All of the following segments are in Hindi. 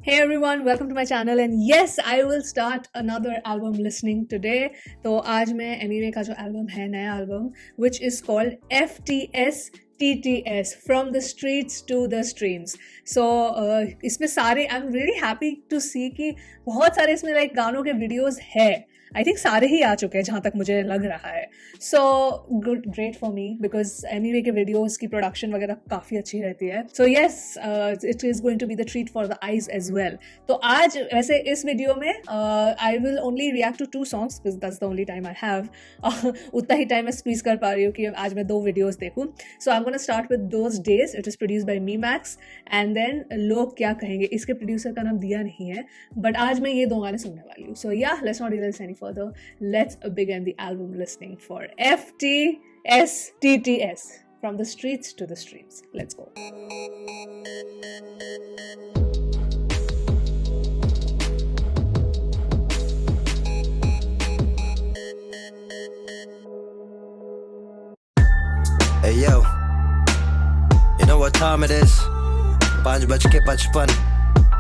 Hey everyone, welcome to my channel and yes, I will start another album listening today. तो आज मैं एमिवे का जो एल्बम है, नया album, which is called FTS TTS From the Streets to the Streams. So इसमें सारे I'm really happy to see कि बहुत सारे इसमें like गानों के वीडियोस है. आई थिंक सारे ही आ चुके हैं जहाँ तक मुझे लग रहा है. So good, great for me because Emiway के वीडियोस की प्रोडक्शन वगैरह काफ़ी अच्छी रहती है. So yes, it is going to be the treat for the eyes as well. तो आज वैसे इस वीडियो में I will only react to 2 songs because that's the only time I have. उतना ही टाइम मैं स्क्वीज कर पा रही हूँ कि आज मैं 2 वीडियोज देखूँ. So I am gonna start with those days. It is produce by Memax and then लोग क्या कहेंगे. इसके प्रोड्यूसर का नाम दिया नहीं है बट आज मैं ये 2 गाने सुनने वाली हूँ. सो या let's not delay any further. Let's begin the album listening for FTSTTS From the Streets to the Streams. Let's go. Hey yo, you know what time it is? 5:55.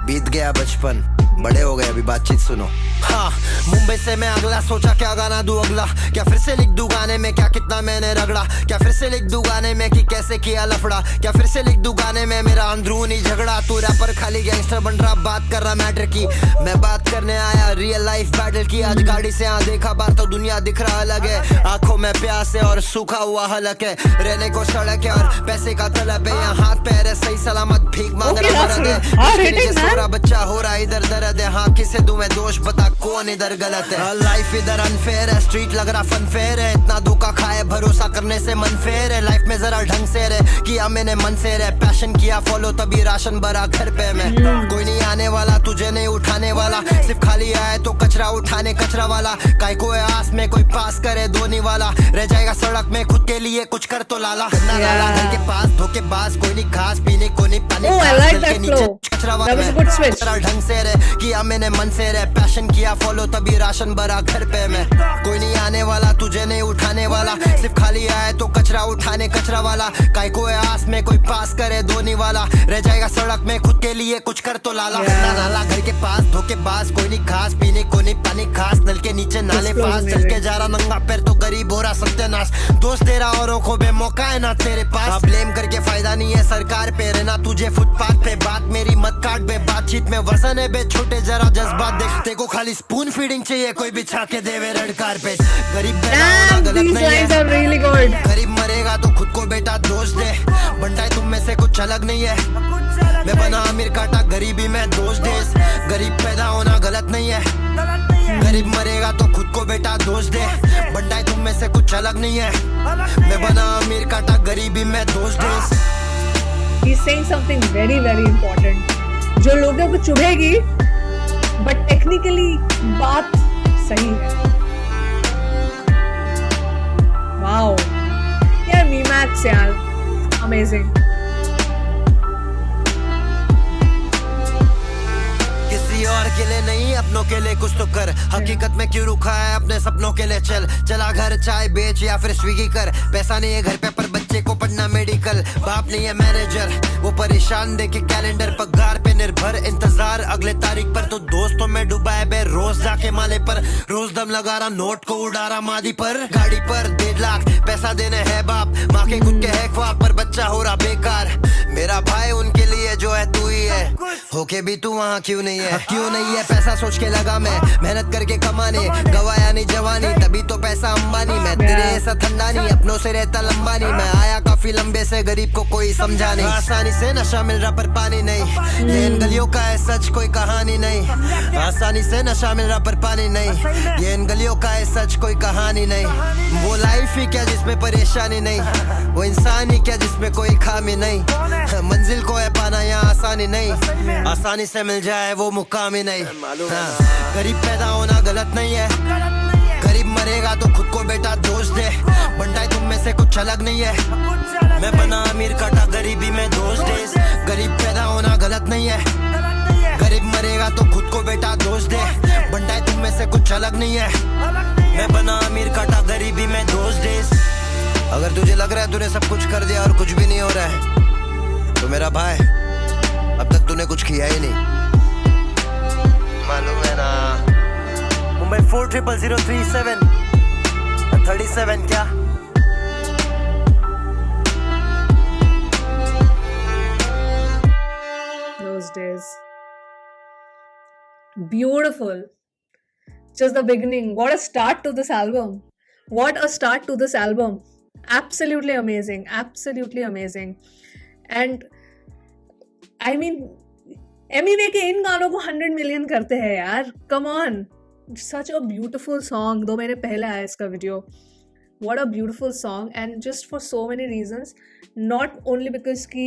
बीत गया बचपन, बड़े हो गए, अभी बातचीत सुनो. हाँ, मुंबई से मैं अगला सोचा क्या गाना दूं अगला. क्या फिर से लिख दूं गाने में क्या कितना मैंने रगड़ा. क्या फिर से लिख दूं गाने में कि कैसे किया लफड़ा. क्या फिर से लिख दूं गाने में मेरा अंदरूनी झगड़ा. तू रैपर खाली गैंगस्टर बन रहा, बात कर रहा मैटर की. मैं बात करने आया रियल लाइफ बैटल की. आज गाड़ी से यहाँ देखा बाहर तो दुनिया दिख रहा अलग है. आंखों में प्यास है और सूखा हुआ हलक है. रहने को सड़क है और पैसे का तलब है. यहाँ हाथ पैर है सही सलामत, भीख मांग रहा मरद है. बच्चा हो रहा इधर दर्द है. हाँ किसे दूं मैं दोष, बता कौन इधर गलत है. लाइफ इधर अनफेयर है, स्ट्रीट लग रहा फन फेयर है. इतना धोखा खाए भरोसा करने से मन फेयर है. लाइफ में जरा ढंग से रहे, किया मैंने मन से रहे. पैशन किया फॉलो तभी राशन भरा घर पे मैं. कोई नहीं आने वाला, तुझे नहीं उठाने वाला. सिर्फ खाली आए तो कचरा उठाने कचरा वाला. काय को आस में कोई पास करे धोनी वाला. रह जाएगा सड़क में खुद के लिए कुछ कर तो लाला. लाला घर के पास धोखेबाज कोई नहीं, खास पीने को नहीं पानी. कचरा वाला ढंग से रहे, किया मैंने मन से रहे. पैशन किया फॉलो तभी राशन भरा घर पे मैं. कोई नहीं आने वाला, तुझे नहीं उठाने वाला. सिर्फ खाली आए तो कचरा उठाने कचरा वाला. काय को आस में कोई पास करे धोनी वाला. रह जाएगा सड़क में खुद के लिए कुछ कर तो लाला. नाला घर के पास धोखेबाज कोई नहीं, खास पीने को नहीं पानी. खास नल के नीचे नाले पास चल के जा रहा नंगा पैर तो गरीब हो रहा सत्यानाश. दोस्त तेरा औरों को बेमौका है ना तेरे पास. ब्लेम करके फायदा नहीं है सरकार पे. रहना तुझे फुटपाथ पे, बात मेरी मत काट बे. बातचीत में वजन है बे छोटे, जरा जज्बात देखते को खाली स्पून फीडिंग चाहिए. कोई बिछा के देवे रेड कारपेट. गरीब गलत नहीं है, गरीब मरेगा तो खुद को बेटा दोष दे. बनता है तुम में से कुछ अलग नहीं है. मैं बना अमीर काटा गरीबी में दोष दे. गरीब पैदा होना गलत नहीं है. गरीब मरेगा तो खुद को बेटा दोष दे. बनता है तुम में से कुछ अलग नहीं है. मैं बना अमीर काटा गरीबी में दोष दे. He's saying something very very important जो लोगों को चुभेगी बट टेक्निकली बात सही है. वाओ यार, मी मैक्स यार, अमेजिंग. और के लिए नहीं अपनों के लिए कुछ तो कर. हकीकत में क्यों रुका है अपने सपनों के लिए. चला घर चाय बेच या फिर स्विगी कर. पैसा नहीं है घर पे पर बच्चे को पढ़ना मेडिकल. बाप नहीं है मैनेजर, वो परेशान देखे कैलेंडर. पगार पे निर्भर इंतजार अगले तारीख पर. तो दोस्तों में डूबा है बे रोज जाके माले पर. रोज दम लगा रहा नोट को उड़ा रहा मादी पर. गाड़ी पर 1.5 लाख पैसा देने है बाप. माँ के खुद के है ख्वाब पर बच्चा हो रहा बेकार. मेरा भाई उनके लिए जो है तू ही है. होके भी तू वहाँ क्यों नहीं है. क्यों नहीं है पैसा सोच के लगा मैं. मेहनत करके कमाने गवाया नहीं जवानी. तभी तो पैसा अंबानी. मैं तेरे ऐसा ठंडा नहीं, अपनों से रहता लंबा नहीं. मैं आया काफी लंबे से, गरीब को कोई समझा नहीं. आसानी से नशा मिल रहा पर पानी नहीं. ये इन गलियों का है सच कोई कहानी नहीं. आसानी से नशा मिल रहा पर पानी नहीं. ये इन गलियों का है सच कोई कहानी नहीं. वो लाइफ ही क्या जिसमें परेशानी नहीं. वो इंसान ही क्या जिसमें कोई खामी नहीं. मंजिल को है पाना यहाँ आसानी नहीं. आसानी से मिल जाए वो मुकाम ही नहीं. गरीब पैदा होना गलत नहीं है. गरीब मरेगा तो खुद को बेटा दोष दे. बनता है तुम में से कुछ अलग नहीं है. मैं बना अमीर काटा गरीबी में दोष दे. गरीब पैदा होना गलत नहीं है. गरीब मरेगा तो खुद को बेटा दोष दे. बनता है तुम में से कुछ अलग नहीं है. मैं बना अमीर काटा गरीबी में दोष दे. अगर तुझे लग रहा है तूने सब कुछ कर दिया और कुछ भी नहीं हो रहा है तो मेरा भाई अब तक तूने कुछ किया ही नहीं. 00037 37 क्या Those days. Beautiful. Just the beginning. What a start to this album. What a start to this album. Absolutely amazing. Absolutely amazing. And I mean, Emiway के इन गानों को 100 मिलियन करते हैं यार. Come on. Such a beautiful song. 2 महीने पहले आया इसका video. What a beautiful song. And just for so many reasons. Not only because कि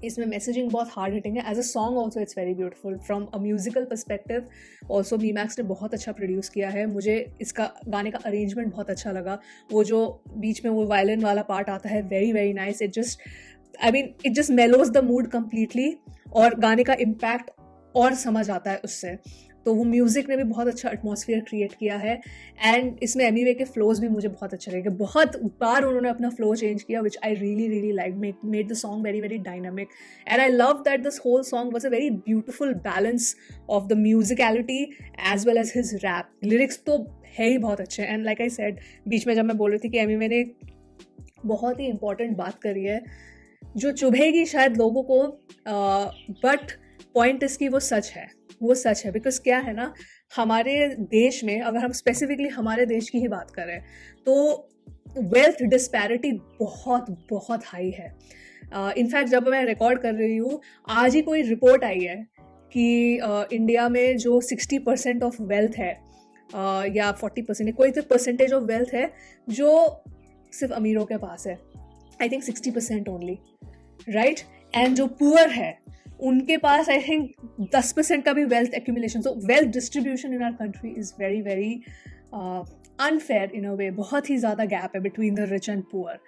इसमें मैसेजिंग बहुत हार्ड हिटिंग है. As a song also it's very beautiful. From a musical perspective also Memax ने बहुत अच्छा प्रोड्यूस किया है. मुझे इसका गाने का अरेंजमेंट बहुत अच्छा लगा. वो जो बीच में वो वायलिन वाला पार्ट आता है, very very nice. It just mellows the mood completely. और गाने का इम्पैक्ट और समझ आता है उससे. तो वो म्यूज़िक ने भी बहुत अच्छा एटमॉस्फेयर क्रिएट किया है. एंड इसमें एमिवे के फ्लोज भी मुझे बहुत अच्छे लगे. बहुत बार उन्होंने अपना फ्लो चेंज किया, which I really really like. Made the song very very dynamic. And I love that this whole song was a very beautiful balance of the musicality as well as his rap. Lyrics तो है ही बहुत अच्छे. एंड लाइक आई सेड, बीच में जब मैं बोल रही थी कि एमिवे ने बहुत ही इंपॉर्टेंट बात करी है जो चुभेगी शायद लोगों को, बट पॉइंट इसकी वो सच है. वो सच है. बिकॉज क्या है ना, हमारे देश में, अगर हम स्पेसिफिकली हमारे देश की ही बात करें, तो वेल्थ डिस्पैरिटी बहुत बहुत हाई है. इनफैक्ट जब मैं रिकॉर्ड कर रही हूँ, आज ही कोई रिपोर्ट आई है कि इंडिया में जो 60% ऑफ वेल्थ है, या 40%, कोई तो परसेंटेज ऑफ वेल्थ है जो सिर्फ अमीरों के पास है. I think 60% only, right. And जो पुअर है उनके पास आई थिंक 10% का भी wealth accumulation. So wealth distribution in our country is very very unfair in a way. बहुत ही ज़्यादा गैप है between the rich and poor.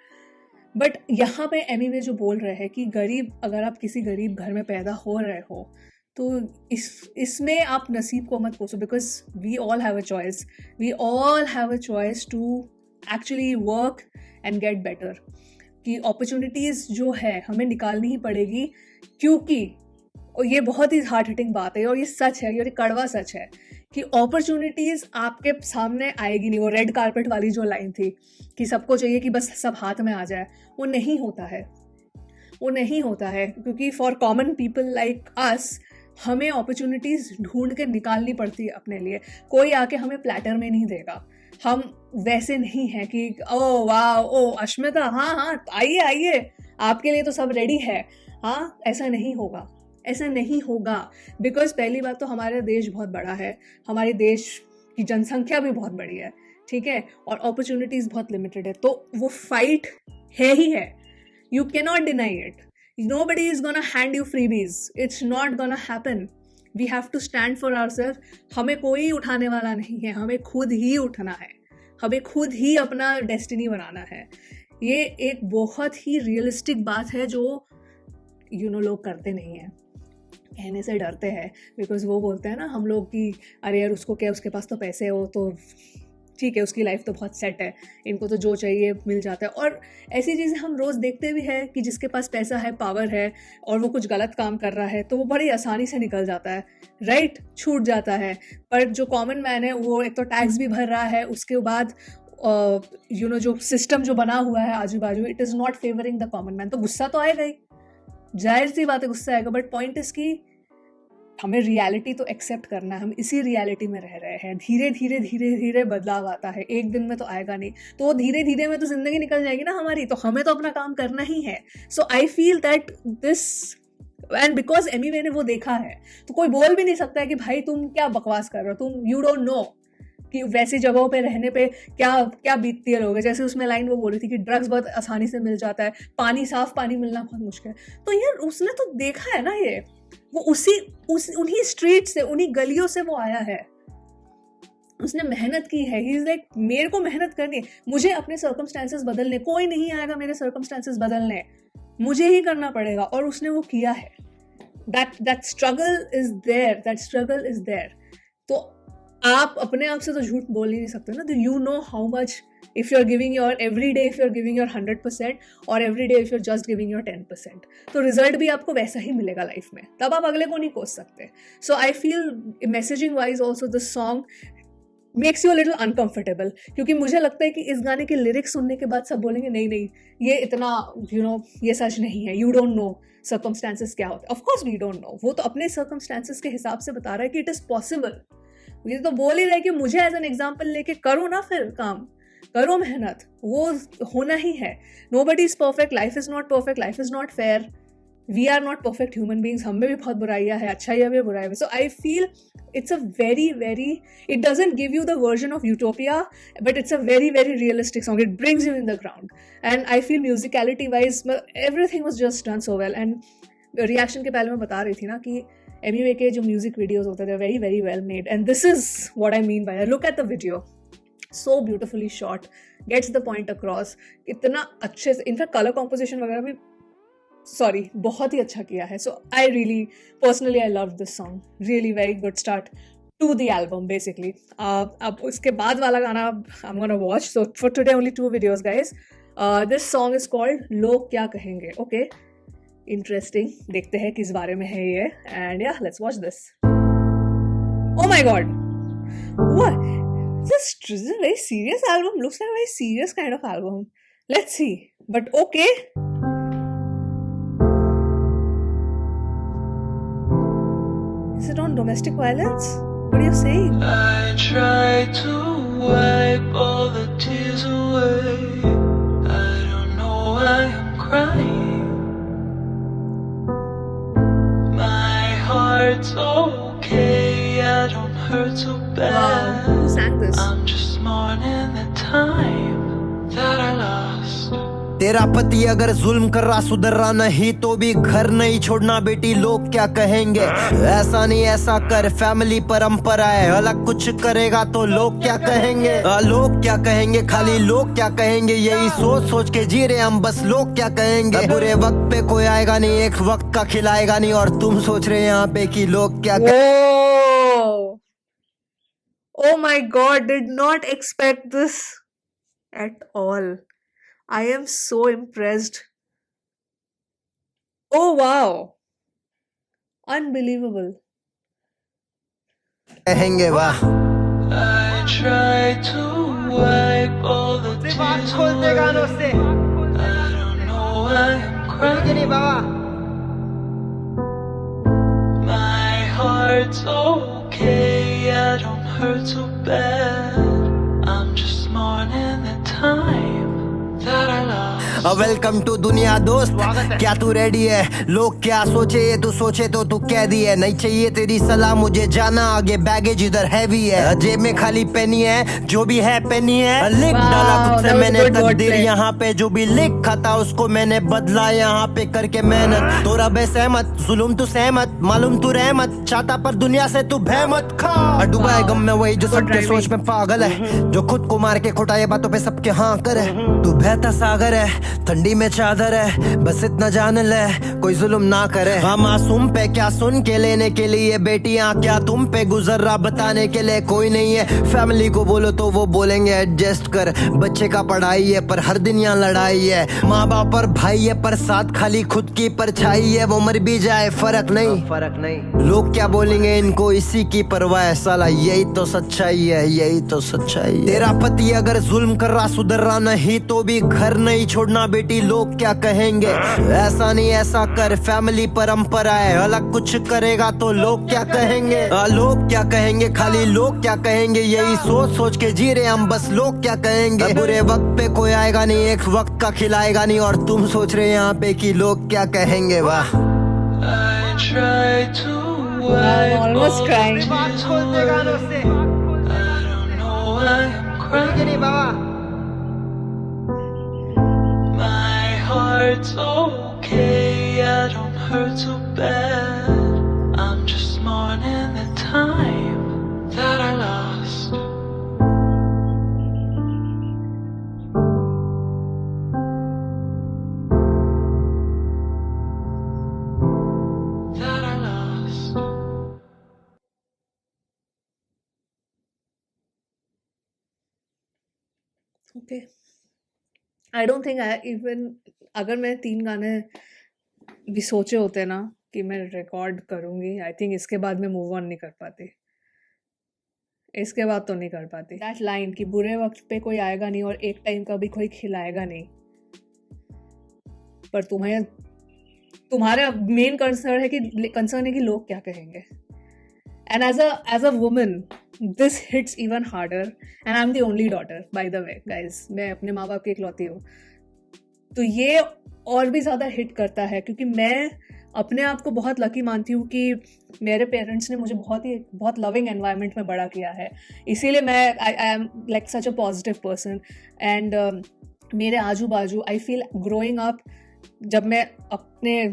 But यहाँ पे एमिवे जो बोल रहे हैं कि गरीब, अगर आप किसी गरीब घर में पैदा हो रहे हो तो इसमें आप नसीब को मत कोसो. Because we all have a choice. We all have a choice to actually work and get better. कि अपॉर्चुनिटीज़ जो है हमें निकालनी ही पड़ेगी. क्योंकि, और ये बहुत ही हार्ड हिटिंग बात है और ये सच है, ये कड़वा सच है, कि अपॉर्चुनिटीज़ आपके सामने आएगी नहीं. वो रेड कारपेट वाली जो लाइन थी कि सबको चाहिए कि बस सब हाथ में आ जाए, वो नहीं होता है. वो नहीं होता है. क्योंकि for common people like us, हमें अपॉर्चुनिटीज़ ढूंढ के निकालनी पड़ती है अपने लिए. कोई आके हमें प्लेटर में नहीं देगा. हम वैसे नहीं हैं कि ओ वाह, ओ अश्मिता, हाँ हाँ आइए आइए, आपके लिए तो सब रेडी है. हाँ, ऐसा नहीं होगा. ऐसा नहीं होगा. बिकॉज पहली बात तो हमारा देश बहुत बड़ा है. हमारे देश की जनसंख्या भी बहुत बड़ी है, ठीक है, और अपॉर्चुनिटीज़ बहुत लिमिटेड है. तो वो फाइट है ही है. You can not deny it. Nobody is gonna hand you freebies. It's not gonna happen. We have to stand for ourselves. हमें कोई उठाने वाला नहीं है. हमें खुद ही उठना है. हमें खुद ही अपना डेस्टिनी बनाना है. ये एक बहुत ही रियलिस्टिक बात है जो लोग करते नहीं हैं. कहने से डरते हैं. बिकॉज वो बोलते हैं ना हम लोग कि अरे यार उसको क्या, उसके पास तो पैसे हो तो ठीक है, उसकी लाइफ तो बहुत सेट है, इनको तो जो चाहिए मिल जाता है. और ऐसी चीज़ें हम रोज़ देखते भी हैं कि जिसके पास पैसा है, पावर है, और वो कुछ गलत काम कर रहा है तो वो बड़ी आसानी से निकल जाता है, राइट, छूट जाता है. पर जो कॉमन मैन है वो एक तो टैक्स भी भर रहा है, उसके बाद जो सिस्टम जो बना हुआ है आजू बाजू, it is not favouring the common man. तो गुस्सा तो आएगा ही, जाहिर सी बात है गुस्सा आएगा. बट पॉइंट इसकी, हमें रियलिटी तो एक्सेप्ट करना है. हम इसी रियलिटी में रह रहे हैं. धीरे धीरे धीरे धीरे बदलाव आता है. एक दिन में तो आएगा नहीं. तो वो धीरे धीरे में तो जिंदगी निकल जाएगी ना हमारी. तो हमें तो अपना काम करना ही है. So I feel that this, and because Emiway ने वो देखा है, तो कोई बोल भी नहीं सकता है कि भाई तुम क्या बकवास कर रहे हो, तुम यू डोंट नो कि वैसी जगहों पे रहने पे क्या क्या बीतती है लोग. जैसे उसमें लाइन वो बोल रही थी कि ड्रग्स बहुत आसानी से मिल जाता है, पानी, साफ पानी मिलना बहुत मुश्किल है. तो यार उसने तो देखा है ना, ये वो उन्हीं स्ट्रीट से, उन्हीं गलियों से वो आया है. उसने मेहनत की है. ही इज लाइक, मेरे को मेहनत करनी है, मुझे अपने सर्कमस्टेंसेस बदलने, कोई नहीं आएगा मेरे सर्कमस्टेंसेस बदलने, मुझे ही करना पड़ेगा. और उसने वो किया है. That struggle is there. That struggle is there. तो आप अपने आप से तो झूठ बोल ही नहीं सकते ना. तो you know how much, if you're giving your every day, if you're giving your 100%, or every day if you're just giving your 10%, तो रिजल्ट भी आपको वैसा ही मिलेगा लाइफ में. तब आप अगले को नहीं कोस सकते. So I feel messaging wise also this song makes you little uncomfortable, क्योंकि मुझे लगता है कि इस गाने के लिरिक्स सुनने के बाद सब बोलेंगे नहीं नहीं ये इतना ये सच नहीं है, यू डोंट नो सर्कमस्टांसेस क्या होते हैं। Of course we don't know, वो तो अपने सर्कमस्टांसेस के हिसाब से बता रहा है कि इट इज पॉसिबल। ये तो बोल ही रहा है कि मुझे एज एन एग्जाम्पल लेके करो ना, फिर काम करो, मेहनत वो होना ही है। Nobody is perfect, life is not perfect, life is not fair, we are not perfect human beings, हम में भी बहुत बुराइयां है, अच्छाइयां भी बुराई है। So I feel it's a very it doesn't give you the version of utopia, but it's a very realistic song. It brings you in the ground, and I feel musicality wise everything was just done so well. And reaction के पहले मैं बता रही थी ना कि MUA के जो म्यूजिक वीडियोज होते हैं very well made, and this is what I mean by it. Look at the video, so beautifully shot, gets the point across, इतना अच्छे से, इनफैक्ट कलर कॉम्पोजिशन वगैरह भी बहुत ही अच्छा किया है। So I really personally I love this song, really very good start to the album basically. अब उसके बाद वाला गाना I am gonna watch, so for today only 2 videos guys. This song is called लोग क्या कहेंगे। ओके, इंटरेस्टिंग, देखते हैं किस बारे में है ये, एंड या let's watch this. Oh my God, what, this is a very serious album, looks like a very serious kind of album. Let's see, but okay. Is it on domestic violence? What are you saying? I try to wipe all the tears away. I don't know why I'm crying. My heart's okay, I don't hurt so bad. Wow, who sang this? I'm just mourning the time that I lost. तेरा पति अगर जुल्म कर रहा सुधर रहा नहीं तो भी घर नहीं छोड़ना बेटी, लोग क्या कहेंगे। ऐसा नहीं ऐसा कर, फैमिली परंपरा है, अलग कुछ करेगा तो लोग क्या कहेंगे। लोग क्या कहेंगे, खाली लोग क्या कहेंगे, यही सोच सोच के जी रहे हम बस, लोग क्या कहेंगे। बुरे वक्त पे कोई आएगा नहीं, एक वक्त का खिलाएगा नहीं, और तुम सोच रहे यहाँ पे कि लोग क्या Oh my god, did not expect this at all. I am so impressed. Oh wow, unbelievable. कहेंगे। वाह, I try to wipe all the tears away. I don't know why I'm crying. My heart's okay, I don't hurt so bad. I'm just mourning the time that I lost. Welcome to दुनिया दोस्त, क्या तू रेडी है? लोग क्या सोचे ये तू सोचे तो तू कह दिए, नहीं चाहिए तेरी सलाह मुझे जाना आगे, बैगेज इधर हैवी है, जेब में खाली पेनी है, जो भी है पेनी है। लिख डाला खुद से मैंने तकदीर यहाँ पे, जो भी लिखा था उसको मैंने बदला यहाँ पे करके मेहनत। तो रब सहमत, जुल्म तू सहमत, मालूम तू रहमत चाहता पर दुनिया से तू भहमत खा। डूबा है गम में वही जो सबके सोच में पागल है, जो खुद को मार के खुटाए बातों पे सबके हाँ करे। तू बहता सागर है, ठंडी में चादर है, बस इतना जान ले कोई जुल्म ना करे। हाँ मासूम पे क्या सुन के लेने के लिए, बेटियां क्या तुम पे गुजर रहा बताने के लिए कोई नहीं है। फैमिली को बोलो तो वो बोलेंगे एडजस्ट कर, बच्चे का पढ़ाई है पर हर दिन यहाँ लड़ाई है। माँ बाप और भाई है पर साथ खाली खुद की परछाई है, वो मर भी जाए फर्क नहीं। लोग क्या बोलेंगे इनको इसी की परवाह है, साला यही तो सच्चाई है, यही तो सच्चाई है। तेरा पति अगर जुल्म कर रहा सुधर रहा नहीं तो भी घर नहीं छोड़ना बेटी, लोग क्या कहेंगे। ऐसा नहीं ऐसा कर, फैमिली परंपरा है, अलग कुछ करेगा तो लोग क्या कहेंगे। लोग क्या कहेंगे, खाली लोग क्या कहेंगे, यही सोच सोच के जी रहे हम बस, लोग क्या कहेंगे। बुरे वक्त पे कोई आएगा नहीं, एक वक्त का खिलाएगा नहीं, और तुम सोच रहे यहाँ पे कि लोग क्या कहेंगे। वाह, I try to wipe I'm almost all crying. the tears away. I don't know why I'm crying. My heart's okay, I don't hurt so bad. I'm just mourning the time that I lost. That I lost. Okay. I don't think I even, अगर मैं 3 गाने भी सोचे होते ना कि मैं रिकॉर्ड करूंगी, आई थिंक इसके बाद मैं मूव ऑन नहीं कर पाती। इसके बाद तो नहीं कर पाती। दैट लाइन कि बुरे वक्त पे कोई आएगा नहीं और एक टाइम का भी कोई खिलाएगा नहीं, पर तुम्हारा मेन कंसर्न है कि लोग क्या कहेंगे। And as a woman this hits even harder, and I am the only daughter by the way guys, मैं अपने माँ बाप की इकलौती हूँ, तो ये और भी ज़्यादा हिट करता है क्योंकि मैं अपने आप को बहुत लकी मानती हूँ कि मेरे पेरेंट्स ने मुझे बहुत लविंग एनवायरनमेंट में बड़ा किया है, इसीलिए मैं I am like such a positive person. And मेरे आजू बाजू आई फील ग्रोइंग अप, जब मैं अपने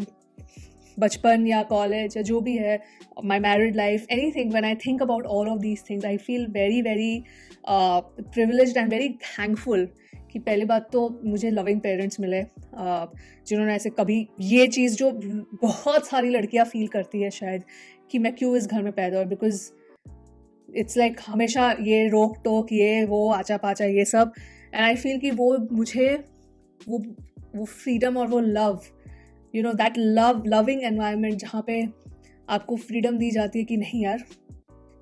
बचपन या कॉलेज या जो भी है, my married life, anything, when I think about all of these things I feel very very privileged and very thankful कि पहली बात तो मुझे लविंग पेरेंट्स मिले जिन्होंने ऐसे कभी ये चीज़ जो बहुत सारी लड़कियां फील करती है शायद कि मैं क्यों इस घर में पैदा हुआ, बिकॉज इट्स लाइक हमेशा ये रोक टोक, ये वो आचा पाचा ये सब, एंड आई फील कि वो मुझे वो फ्रीडम और वो love, you know that loving environment जहाँ पे आपको फ्रीडम दी जाती है कि नहीं यार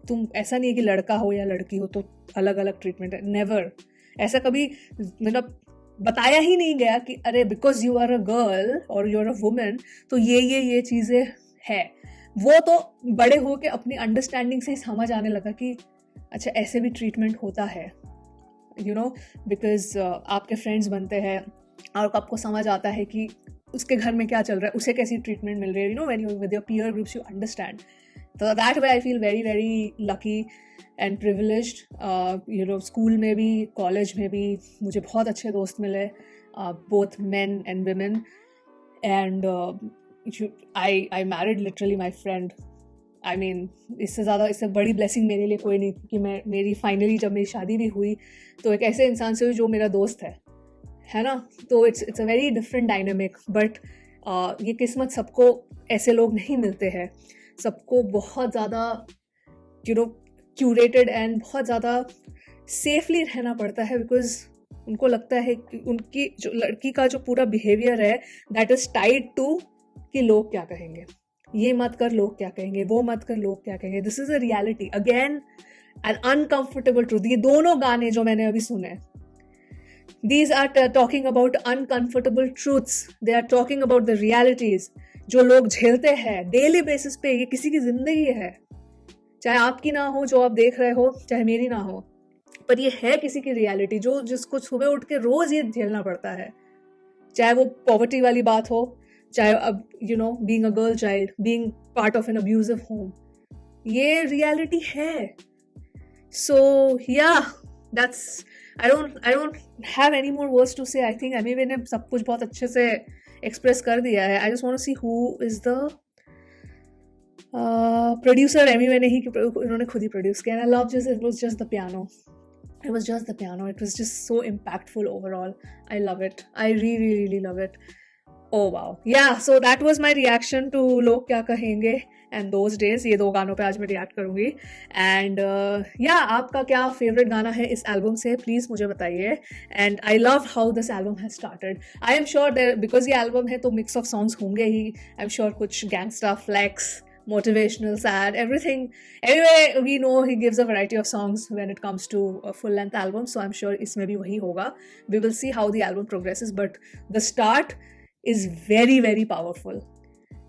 तुम, ऐसा नहीं है कि लड़का हो या लड़की हो तो अलग अलग ट्रीटमेंट है, नेवर, ऐसा कभी मतलब बताया ही नहीं गया कि अरे because you are a girl और यू आर अ वुमेन तो ये चीज़ें है। वो तो बड़े हो के अपनी अंडरस्टैंडिंग से ही समझ आने लगा कि अच्छा ऐसे भी ट्रीटमेंट होता है, यू नो, बिकॉज आपके फ्रेंड्स बनते हैं और आपको समझ आता है कि उसके घर में क्या चल रहा है, उसे कैसी ट्रीटमेंट मिल रही है, you know, when you with your peer groups you understand. तो that way I feel very very lucky and privileged. You know, school में भी कॉलेज में भी मुझे बहुत अच्छे दोस्त मिले, both men and women, and I married literally my friend. I mean इससे बड़ी ब्लेसिंग मेरे लिए कोई नहीं कि मेरी फाइनली जब मेरी शादी भी हुई तो एक ऐसे इंसान से हुई जो मेरा दोस्त है ना, तो it's a very different dynamic. But ये किस्मत, सबको ऐसे लोग नहीं मिलते हैं, सबको बहुत ज़्यादा यू नो क्यूरेटेड एंड बहुत ज़्यादा सेफली रहना पड़ता है, बिकॉज उनको लगता है कि उनकी जो लड़की का जो पूरा बिहेवियर है दैट इज़ टाइड टू कि लोग क्या कहेंगे, ये मत कर लोग क्या कहेंगे, वो मत कर लोग क्या कहेंगे। This is a reality again an uncomfortable truth. ये दोनों गाने जो मैंने अभी सुने, these are talking about uncomfortable truths, they are talking about the realities जो लोग झेलते हैं डेली बेसिस पे। ये किसी की जिंदगी है, चाहे आपकी ना हो जो आप देख रहे हो, चाहे मेरी ना हो, पर ये है किसी की रियलिटी जो जिसको सुबह उठ के रोज ये झेलना पड़ता है, चाहे वो पॉवर्टी वाली बात हो, चाहे अब you know being a girl child, being part of N abusive home, ये रियलिटी है। सो या that's I don't have any more words to say. I think Emi ने सब कुछ बहुत अच्छे से एक्सप्रेस कर दिया है. I just want to see who is the producer. Emi ने ही उन्होंने खुद ही प्रोड्यूस किया. I love it was just the piano. It was just the piano. It was just so impactful overall. I love it. I really love it. Oh wow. Yeah, so that was my reaction to लोग क्या कहेंगे and those days. ये दो गानों पे आज मैं रिएक्ट करूँगी. And yeah, आपका क्या फेवरेट गाना है इस एल्बम से प्लीज़ मुझे बताइए. And I love how this album has started. I am sure that because ये एल्बम है तो मिक्स ऑफ सॉन्ग्स होंगे ही. I'm sure कुछ gangsta, flex, motivational, sad, everything. Anyway, we know he gives a variety of songs when it comes to a full-length album. So I'm sure इसमें भी वही होगा. We will see how the album progresses. But the start is very powerful.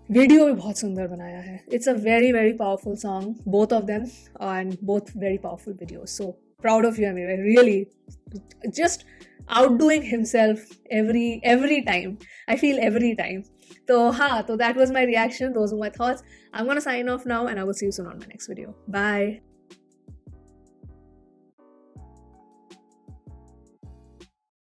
Video भी बहुत सुंदर बनाया है. It's a very powerful song, both of them, and both very powerful videos. So proud of you, Amir. Really, just outdoing himself every time. I feel every time. So that was my reaction. Those were my thoughts. I'm gonna sign off now, and I will see you soon on my next video. Bye.